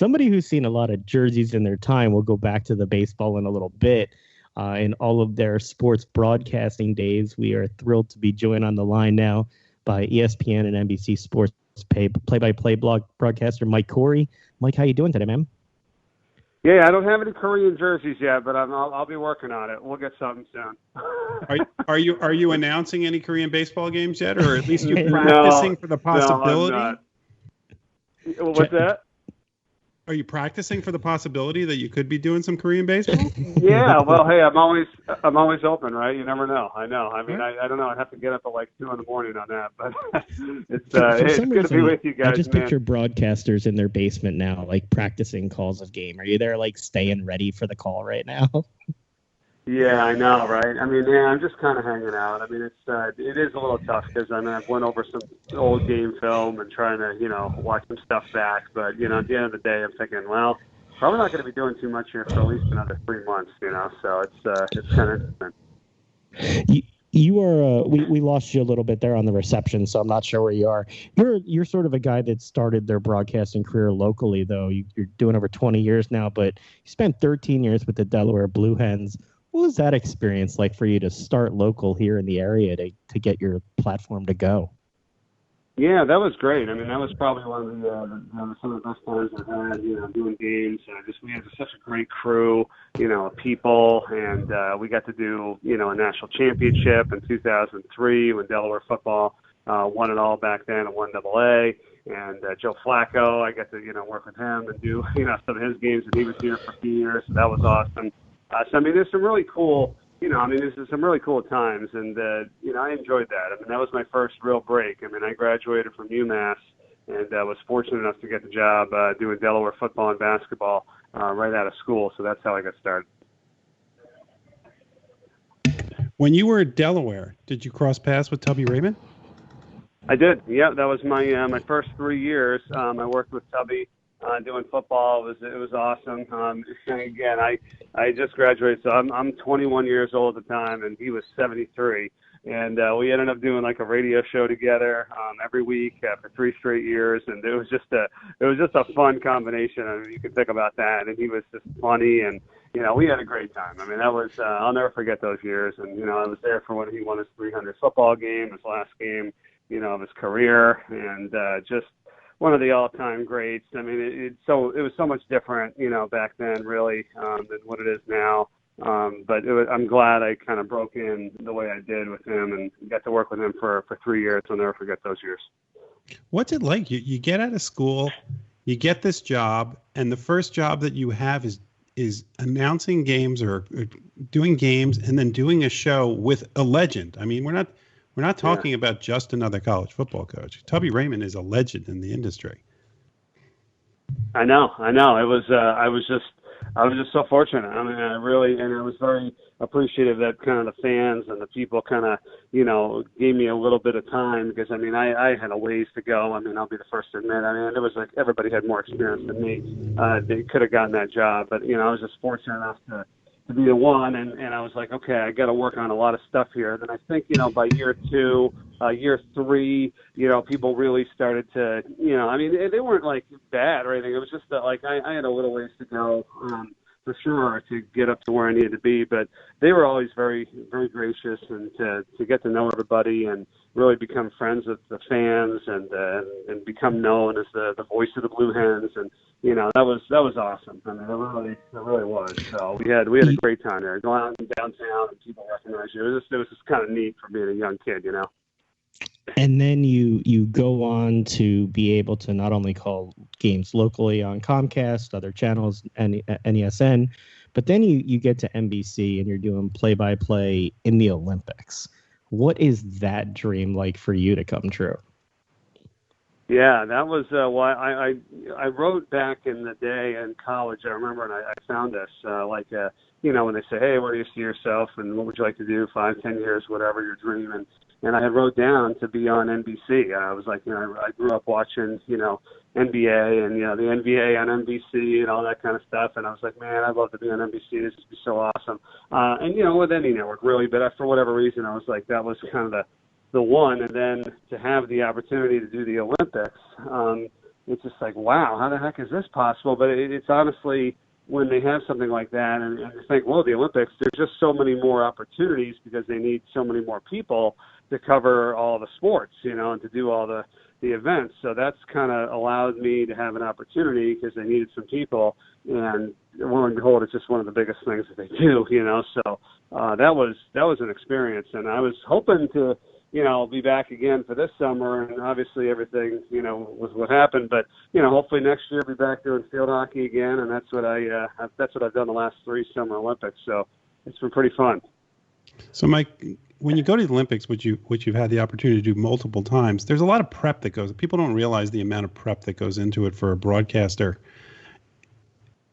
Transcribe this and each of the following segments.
somebody who's seen a lot of jerseys in their time. We'll go back to the baseball in a little bit. In all of their sports broadcasting days, we are thrilled to be joined on the line now by ESPN and NBC sports play-by-play broadcaster Mike Corey. Mike, how you doing today, man? Yeah, I don't have any Korean jerseys yet, but I'll be working on it. We'll get something soon. Are you announcing any Korean baseball games yet, or at least you're practicing for the possibility? No, I'm not. What's that? Are you practicing for the possibility that you could be doing some Korean baseball? Yeah, well, hey, I'm always open, right? You never know. I know. I mean, I don't know. I'd have to get up at like 2 a.m. on that, but it's good to be with you guys. I just picture broadcasters in their basement now, like practicing calls of game. Are you there, like staying ready for the call right now? Yeah, I know, right? I mean, yeah, I'm just kind of hanging out. I mean, it is a little tough because I've went over some old game film and trying to, watch some stuff back. But, at the end of the day, I'm thinking, well, probably not going to be doing too much here for at least another 3 months, So it's kind of interesting. You are we lost you a little bit there on the reception, so I'm not sure where you are. You're sort of a guy that started their broadcasting career locally, though. You're doing over 20 years now, but you spent 13 years with the Delaware Blue Hens. What was that experience like for you to start local here in the area to get your platform to go? Yeah, that was great. I mean, that was probably one of some of the best times I've had, doing games. We had such a great crew, of people, and we got to do, a national championship in 2003 when Delaware football won it all back then at 1AA. And Joe Flacco, I got to, work with him and do, some of his games, and he was here for a few years, so that was awesome. There's some really cool, there's some really cool times, and, I enjoyed that. I mean, that was my first real break. I mean, I graduated from UMass and was fortunate enough to get the job doing Delaware football and basketball right out of school, so that's how I got started. When you were at Delaware, did you cross paths with Tubby Raymond? I did, yeah. That was my first 3 years. I worked with Tubby. Doing football, it was awesome. Again, I just graduated, so I'm 21 years old at the time, and he was 73. And we ended up doing like a radio show together every week for 3 straight years, and it was just a fun combination. I mean, you can think about that. And he was just funny, and we had a great time. I mean, that was I'll never forget those years. And I was there for when he won his 300th football game, his last game, of his career, and just one of the all-time greats. I mean, it was so much different, back then, really, than what it is now. But I'm glad I kind of broke in the way I did with him and got to work with him for 3 years. I'll never forget those years. What's it like? You get out of school, you get this job, and the first job that you have is announcing games or doing games and then doing a show with a legend. I mean, we're not talking about just another college football coach. Tubby Raymond is a legend in the industry. I know. It was. I was just so fortunate. I mean, I was very appreciative that kind of the fans and the people kind of, gave me a little bit of time because, I mean, I had a ways to go. I mean, I'll be the first to admit. I mean, it was like everybody had more experience than me. They could have gotten that job, but I was just fortunate enough to be the one, and I was like, okay, I got to work on a lot of stuff here. And then I think, by year 2, year 3, people really started to, I mean, they weren't like bad or anything. It was just that like I had a little ways to go for sure to get up to where I needed to be. But they were always very, very gracious and to get to know everybody and really become friends with the fans and become known as the voice of the Blue Hens. And that was awesome. I mean, it really was. So we had a great time there. Going out downtown and people recognize you. It was just kind of neat for being a young kid, And then you go on to be able to not only call games locally on Comcast, other channels, and NESN, but then you get to NBC and you're doing play-by-play in the Olympics. What is that dream like for you to come true? Yeah, that was why I wrote back in the day in college. I remember, and I found this when they say, hey, where do you see yourself, and what would you like to do 5, 10 years, whatever your dream, and I had wrote down to be on NBC. I was like, I grew up watching, NBA and the NBA on NBC and all that kind of stuff, and I was like, man, I'd love to be on NBC. This would be so awesome. And with any network really, but for whatever reason, I was like, that was kind of the one. And then to have the opportunity to do the Olympics, it's just like, wow, how the heck is this possible? But it's honestly, when they have something like that, and you think, well, the Olympics, there's just so many more opportunities because they need so many more people to cover all the sports, and to do all the events. So that's kind of allowed me to have an opportunity because they needed some people, and lo and behold, it's just one of the biggest things that they do, So that was an experience, and I was hoping to, be back again for this summer, and obviously everything, was what happened. But hopefully next year I'll be back doing field hockey again, and that's what I've done the last 3 Summer Olympics. So it's been pretty fun. So, Mike, when you go to the Olympics, which you've had the opportunity to do multiple times, there's a lot of prep that goes. People don't realize the amount of prep that goes into it for a broadcaster.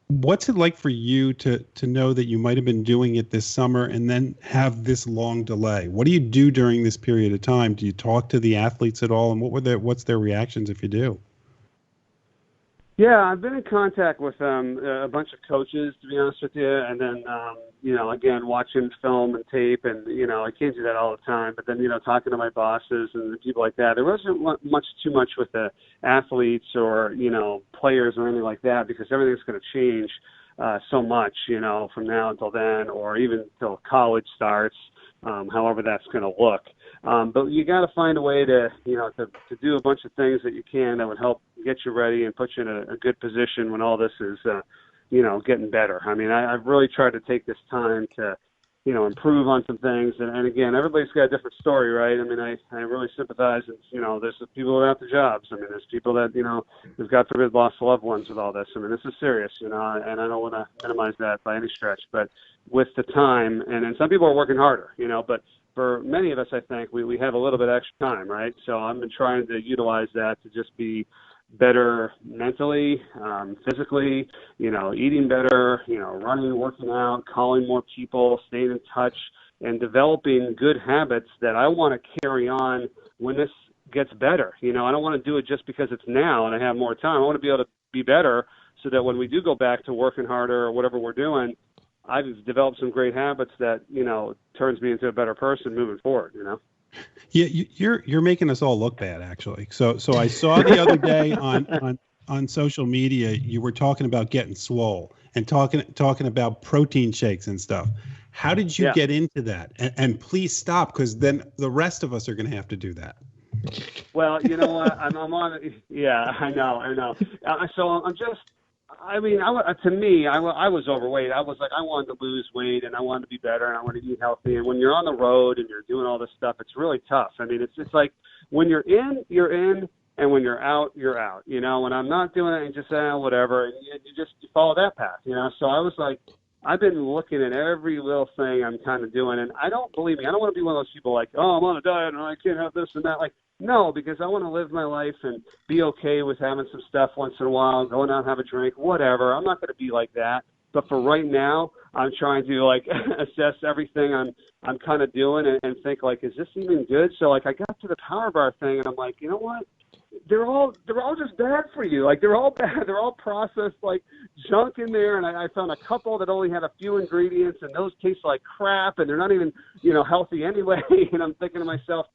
What's it like for you to know that you might have been doing it this summer and then have this long delay? What do you do during this period of time? Do you talk to the athletes at all, and what's their reactions if you do? Yeah, I've been in contact with a bunch of coaches, to be honest with you, and then, again, watching film and tape, and, I can't do that all the time, but then, talking to my bosses and people like that. There wasn't too much with the athletes or, players or anything like that, because everything's going to change so much, from now until then, or even until college starts, however that's going to look. But you got to find a way to do a bunch of things that you can that would help get you ready and put you in a good position when all this is, getting better. I mean, I've really tried to take this time to, improve on some things. And again, everybody's got a different story, right? I mean, I really sympathize. And, there's people without their jobs. I mean, there's people that, who've God forbid lost loved ones with all this. I mean, this is serious, and I don't want to minimize that by any stretch. But with the time, and some people are working harder, but for many of us, I think we have a little bit extra time, right? So I've been trying to utilize that to just be better mentally, physically, eating better, running, working out, calling more people, staying in touch, and developing good habits that I want to carry on when this gets better. I don't want to do it just because it's now and I have more time. I want to be able to be better so that when we do go back to working harder or whatever we're doing, I've developed some great habits that, turns me into a better person moving forward, Yeah, you're making us all look bad, actually. So I saw the other day on social media, you were talking about getting swole and talking about protein shakes and stuff. How did you get into that? And please stop, because then the rest of us are going to have to do that. Well, you know what? I'm on. Yeah, I know. So I'm just. I mean, to me, I was overweight. I was like, I wanted to lose weight and I wanted to be better and I wanted to eat healthy. And when you're on the road and you're doing all this stuff, it's really tough. I mean, it's like when you're in, you're in, and when you're out, you're out. When I'm not doing it and just whatever, and you follow that path. So I was like, I've been looking at every little thing I'm kind of doing, and I don't want to be one of those people like, oh, I'm on a diet and I can't have this and that. Like, no, because I want to live my life and be okay with having some stuff once in a while, going out and have a drink, whatever. I'm not going to be like that. But for right now, I'm trying to assess everything I'm kind of doing and think is this even good? So I got to the Power Bar thing and I'm like, you know what? They're all just bad for you. They're all bad. They're all processed junk in there. And I found a couple that only had a few ingredients and those taste like crap and they're not even, healthy anyway. And I'm thinking to myself,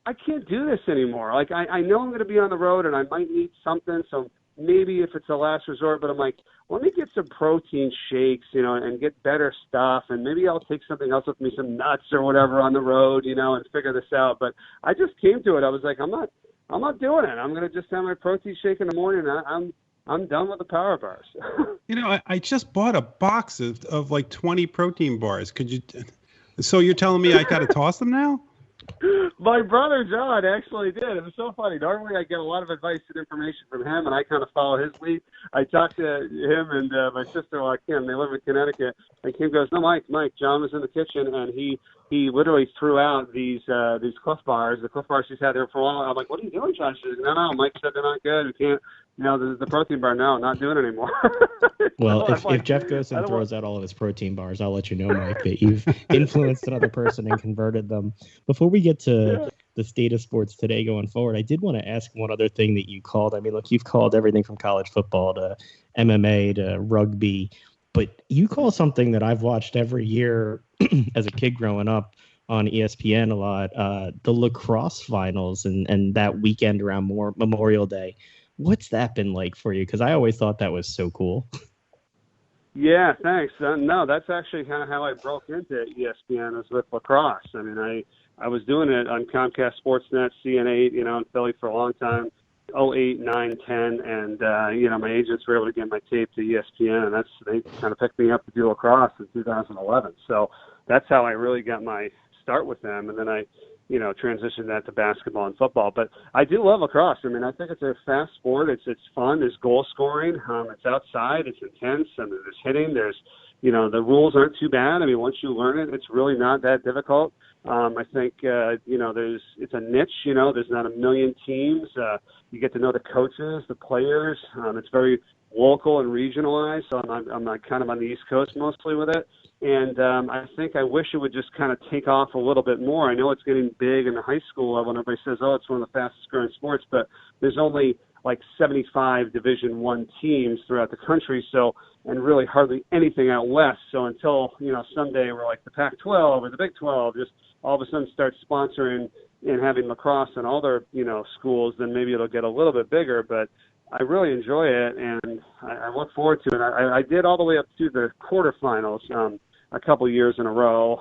I can't do this anymore. I know I'm going to be on the road and I might need something. So maybe if it's a last resort, but I'm like, let me get some protein shakes, and get better stuff. And maybe I'll take something else with me, some nuts or whatever on the road, and figure this out. But I just came to it. I was like, I'm not doing it. I'm going to just have my protein shake in the morning. I'm done with the Power Bars. I just bought a box of 20 protein bars. So you're telling me I got to toss them now? My brother John actually did. It was so funny. Normally I get a lot of advice and information from him, and I kind of follow his lead. I talked to him and my sister-in-law, Kim. They live in Connecticut. And Kim goes, no, Mike, John was in the kitchen, and he literally threw out these Cliff Bars, the Cliff Bars she's had there for a while. I'm like, what are you doing, John? She says, no, Mike said they're not good. We can't, the protein bar, no, not doing it anymore. Well, if Jeff goes and throws out all of his protein bars, I'll let you know, Mike, that you've influenced another person and converted them. Before we get to the state of sports today going forward, I did want to ask one other thing that you called. I mean, look, you've called everything from college football to MMA to rugby, but you call something that I've watched every year as a kid growing up on ESPN a lot, the lacrosse finals and that weekend around Memorial Day. What's that been like for you? Because I always thought that was so cool. Yeah, thanks. No, that's actually kind of how I broke into ESPN, was with lacrosse. I mean, I was doing it on Comcast Sportsnet, CN8, in Philly for a long time, 08, 9, 10, and my agents were able to get my tape to ESPN, and they kind of picked me up to do lacrosse in 2011. So that's how I really got my start with them, and then I transitioned that to basketball and football. But I do love lacrosse. I mean, I think it's a fast sport. It's fun. There's goal scoring. It's outside. It's intense. I mean, there's hitting. There's, the rules aren't too bad. I mean, once you learn it, it's really not that difficult. I think, it's a niche. There's not a million teams. You get to know the coaches, the players. It's very local and regionalized. So I'm kind of on the East Coast mostly with it. And I think I wish it would just kind of take off a little bit more. I know it's getting big in the high school level, and everybody says, oh, it's one of the fastest growing sports, but there's only like 75 Division I teams throughout the country, and really hardly anything out west. So until, someday we're like the Pac-12 or the Big 12, just all of a sudden start sponsoring and having lacrosse in all their, schools, then maybe it'll get a little bit bigger. But I really enjoy it, and I look forward to it. I did all the way up to the quarterfinals a couple years in a row.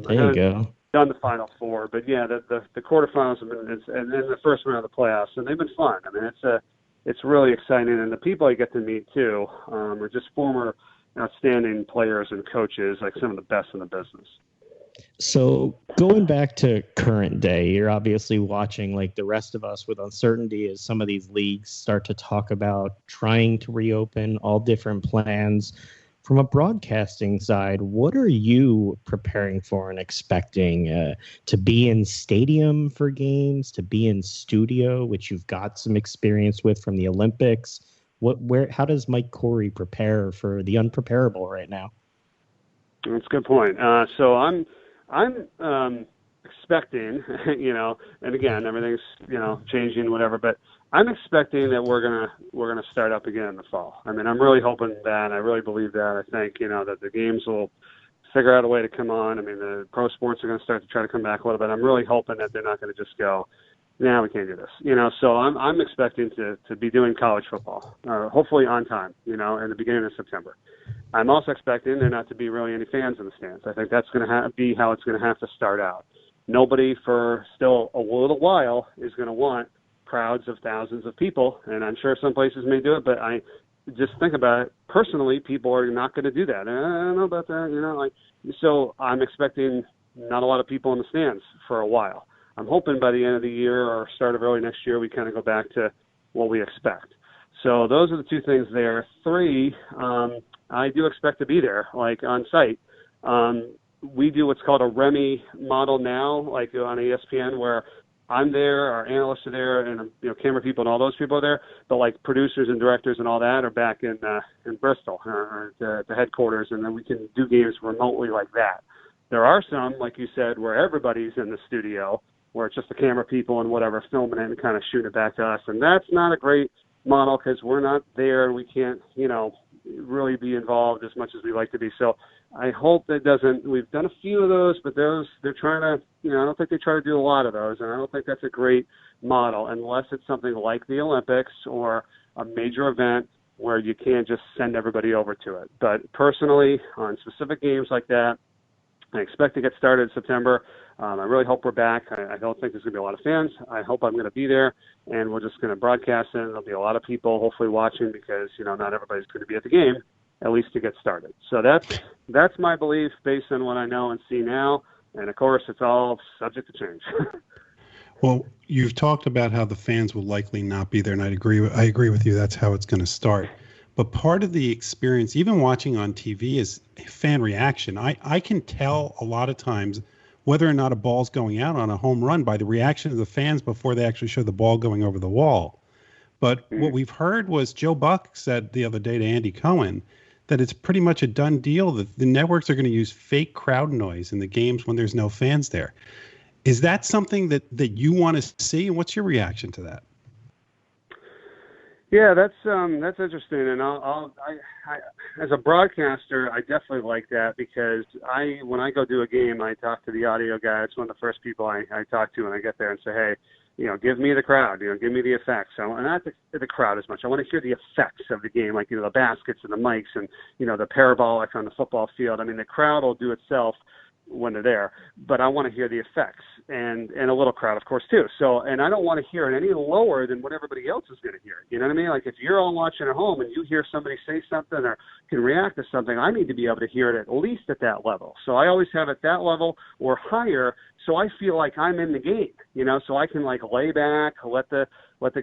There you go. Done the Final Four, but yeah, the quarterfinals have been, and then the first round of the playoffs, and they've been fun. I mean, it's really exciting, and the people I get to meet too are just former outstanding players and coaches, like some of the best in the business. So going back to current day, you're obviously watching like the rest of us with uncertainty as some of these leagues start to talk about trying to reopen, all different plans. From a broadcasting side, what are you preparing for and expecting to be in stadium for games, to be in studio, which you've got some experience with from the Olympics? How does Mike Corey prepare for the unpreparable right now? That's a good point. So I'm expecting, and again, everything's, changing, whatever, but I'm expecting that we're gonna start up again in the fall. I mean, I'm really hoping that. I really believe that. I think, that the games will figure out a way to come on. I mean, the pro sports are going to start to try to come back a little bit. I'm really hoping that they're not going to just go, we can't do this. So I'm expecting to be doing college football, hopefully on time, in the beginning of September. I'm also expecting there not to be really any fans in the stands. I think that's going to be how it's going to have to start out. Nobody for still a little while is going to want crowds of thousands of people, and I'm sure some places may do it, but I just think about it. Personally, people are not going to do that. I don't know about that, so I'm expecting not a lot of people in the stands for a while. I'm hoping by the end of the year or start of early next year, we kind of go back to what we expect. So those are the two things there. 3, I do expect to be there, like on site. We do what's called a REMI model now, like on ESPN, where I'm there, our analysts are there, and camera people and all those people are there. But like producers and directors and all that are back in Bristol or the headquarters, and then we can do games remotely like that. There are some, like you said, where everybody's in the studio, where it's just the camera people and whatever filming it and kind of shooting it back to us, and that's not a great model because we're not there and we can't, really be involved as much as we like to be. So I hope that doesn't. We've done a few of those, but they're trying to, I don't think they try to do a lot of those, and I don't think that's a great model unless it's something like the Olympics or a major event where you can't just send everybody over to it. But personally, on specific games like that, I expect to get started in September. I really hope we're back. I don't think there's going to be a lot of fans. I hope I'm going to be there, and we're just going to broadcast it. There'll be a lot of people hopefully watching because, not everybody's going to be at the game, at least to get started. So that's my belief based on what I know and see now. And, of course, it's all subject to change. Well, you've talked about how the fans will likely not be there, and I agree with you. That's how it's going to start. But part of the experience, even watching on TV, is fan reaction. I can tell a lot of times whether or not a ball's going out on a home run by the reaction of the fans before they actually show the ball going over the wall. But what we've heard was Joe Buck said the other day to Andy Cohen that it's pretty much a done deal that the networks are going to use fake crowd noise in the games when there's no fans there. Is that something that you want to see? And what's your reaction to that? Yeah, that's interesting, and I as a broadcaster, I definitely like that because when I go do a game, I talk to the audio guy. It's one of the first people I talk to when I get there and say, hey, give me the crowd, give me the effects. And not the crowd as much. I want to hear the effects of the game, like, the baskets and the mics and, the parabolic on the football field. I mean, the crowd will do itself when they're there, but I want to hear the effects and a little crowd, of course, too. So, and I don't want to hear it any lower than what everybody else is going to hear. You know what I mean? Like, if you're all watching at home and you hear somebody say something or can react to something, I need to be able to hear it at least at that level. So I always have it that level or higher, so I feel like I'm in the game, so I can, like, lay back, let the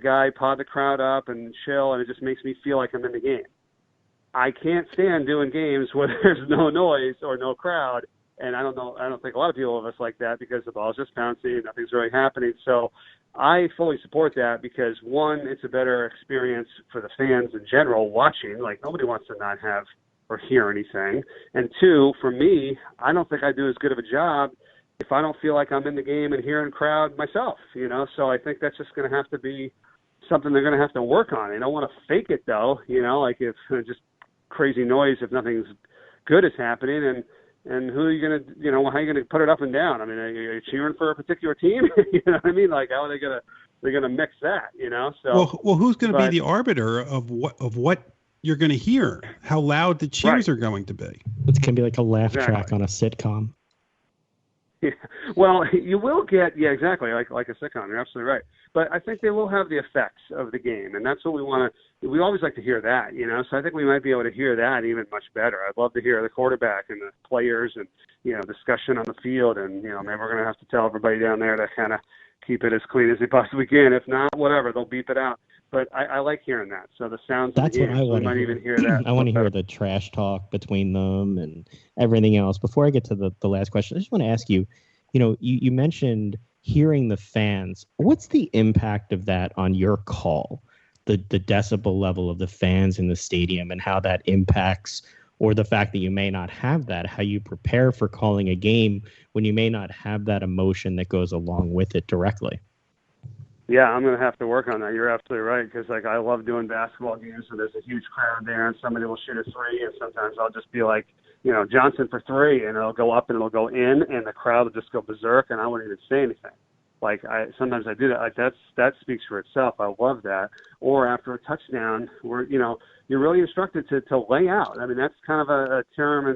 guy pod the crowd up and chill, and it just makes me feel like I'm in the game. I can't stand doing games where there's no noise or no crowd. And I don't think a lot of people of us like that because the ball's just bouncing, nothing's really happening. So I fully support that because, one, it's a better experience for the fans in general watching. Like, nobody wants to not have or hear anything. And two, for me, I don't think I do as good of a job if I don't feel like I'm in the game and hearing crowd myself, So I think that's just going to have to be something they're going to have to work on. I don't want to fake it, though, like if just crazy noise if nothing's good is happening. And who are you going to, how are you going to put it up and down? I mean, are you cheering for a particular team? You know what I mean? Like, how are they're going to mix that, So, well, who's going to be the arbiter of what you're going to hear? How loud the cheers are going to be? It's going to be like a laugh track on a sitcom. Yeah. Well, you will get, exactly, like a sitcom. You're absolutely right. But I think they will have the effects of the game, and that's what we want to. We always like to hear that, So I think we might be able to hear that even much better. I'd love to hear the quarterback and the players and discussion on the field, and maybe we're going to have to tell everybody down there to kind of keep it as clean as they possibly can. If not, whatever, they'll beep it out. But I like hearing that. So the sounds That's of the game, what I want we might to even hear that. I want to hear the trash talk between them and everything else. Before I get to the last question, I just want to ask you. You mentioned hearing the fans. What's the impact of that on your call? The decibel level of the fans in the stadium and how that impacts, or the fact that you may not have that, how you prepare for calling a game when you may not have that emotion that goes along with it directly. Yeah, I'm going to have to work on that. You're absolutely right, because I love doing basketball games, and there's a huge crowd there, and somebody will shoot a three, and sometimes I'll just be like, Johnson for three, and it'll go up and it'll go in, and the crowd will just go berserk, and I won't even say anything. Like, sometimes I do that. Like, that speaks for itself. I love that. Or after a touchdown, where you're really instructed to lay out. I mean, that's kind of a term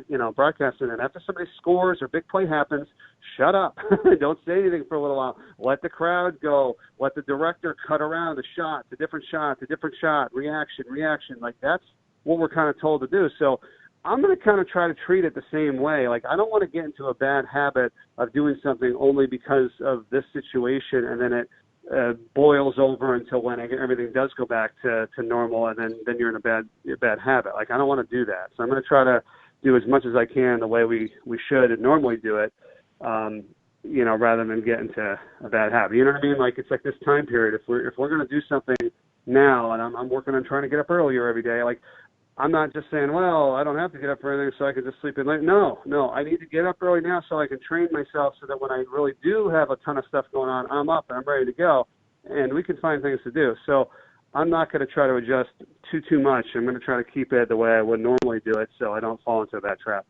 in broadcasting. And after somebody scores or big play happens, shut up. Don't say anything for a little while. Let the crowd go. Let the director cut around the shot, the different shot, reaction. Like, that's what we're kind of told to do. So I'm going to kind of try to treat it the same way. Like, I don't want to get into a bad habit of doing something only because of this situation, and then it boils over until when everything does go back to normal, and then you're in a bad habit. Like, I don't want to do that. So I'm going to try to do as much as I can the way we should and normally do it, rather than get into a bad habit. You know what I mean? Like, it's like this time period. If we're going to do something now, and I'm working on trying to get up earlier every day, like, I'm not just saying, well, I don't have to get up for anything so I can just sleep in late. No, I need to get up early now so I can train myself so that when I really do have a ton of stuff going on, I'm up and I'm ready to go, and we can find things to do. So I'm not going to try to adjust too much. I'm going to try to keep it the way I would normally do it so I don't fall into that trap.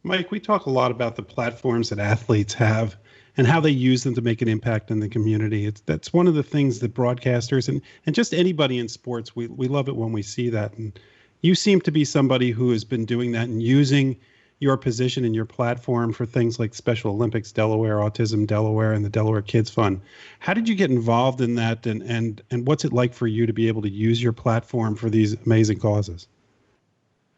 Mike, we talk a lot about the platforms that athletes have and how they use them to make an impact in the community. That's one of the things that broadcasters and just anybody in sports, we love it when we see that. And you seem to be somebody who has been doing that and using your position and your platform for things like Special Olympics Delaware, Autism Delaware, and the Delaware Kids Fund. How did you get involved in that, and what's it like for you to be able to use your platform for these amazing causes?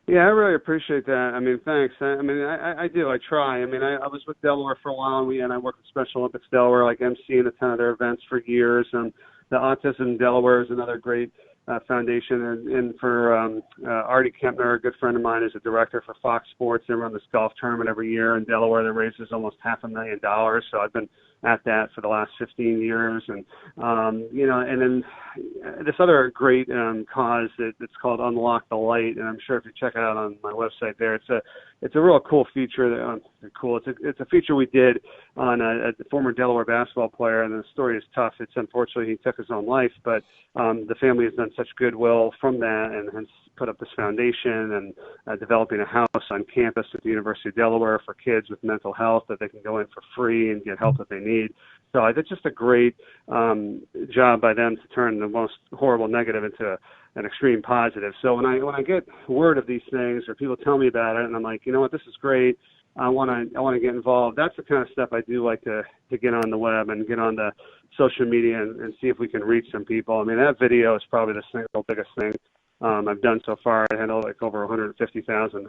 Yeah, I really appreciate that. I mean, thanks. I do. I try. I mean, I was with Delaware for a while, and I worked with Special Olympics Delaware, like emceeing a ton of their events for years. And the Autism Delaware is another great foundation, and for Artie Kempner, a good friend of mine, is a director for Fox Sports. They run this golf tournament every year in Delaware that raises almost $500,000. So I've been at that for the last 15 years, and and then this other great cause that's called Unlock the Light, and I'm sure if you check it out on my website there, it's a real cool feature. It's a feature we did on a former Delaware basketball player, and the story is tough. It's unfortunately he took his own life, but the family has done such goodwill from that, and has put up this foundation and developing a house on campus at the University of Delaware for kids with mental health that they can go in for free and get help that they need. need. So I did just a great job by them to turn the most horrible negative into an extreme positive. So when I get word of these things or people tell me about it, and I'm like, you know what, this is great. I want to get involved. That's the kind of stuff I do like to get on the web and get on the social media and see if we can reach some people. I mean, that video is probably the single biggest thing I've done so far. I had like over 150,000,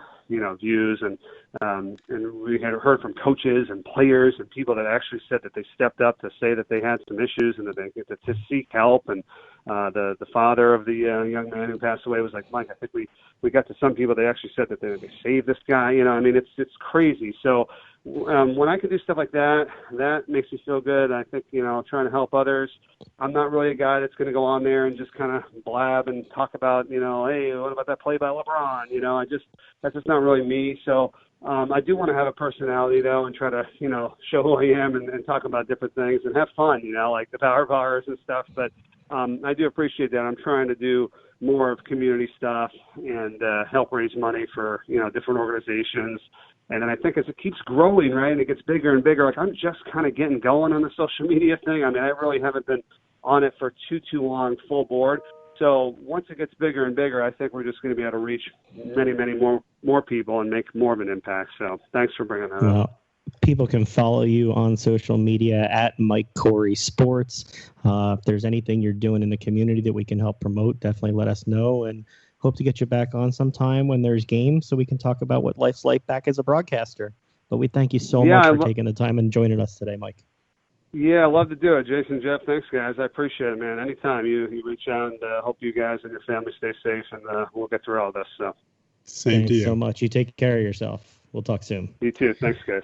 views, and we had heard from coaches and players and people that actually said that they stepped up to say that they had some issues and that they get to seek help. And the father of the young man who passed away was like, Mike, I think we got to some people. They actually said that they saved this guy. I mean, it's crazy. So when I can do stuff like that, that makes me feel good. I think, trying to help others. I'm not really a guy that's going to go on there and just kind of blab and talk about, hey, what about that play by LeBron? That's just not really me. So I do want to have a personality, though, and try to, show who I am and talk about different things and have fun, like the power bars and stuff. But I do appreciate that. I'm trying to do more of community stuff and help raise money for, different organizations. And then I think as it keeps growing, right, and it gets bigger and bigger, like I'm just kind of getting going on the social media thing. I mean, I really haven't been on it for too long full board. So once it gets bigger and bigger, I think we're just going to be able to reach many, many more people and make more of an impact. So thanks for bringing that up. People can follow you on social media at Mike Corey Sports. If there's anything you're doing in the community that we can help promote, definitely let us know, and hope to get you back on sometime when there's games so we can talk about what life's like back as a broadcaster. But we thank you so much for taking the time and joining us today, Mike. Yeah, I love to do it. Jason, Jeff, thanks, guys. I appreciate it, man. Anytime you reach out, and hope you guys and your family stay safe, and we'll get through all this. So, Same to you. Thanks so much. You take care of yourself. We'll talk soon. You too. Thanks, guys.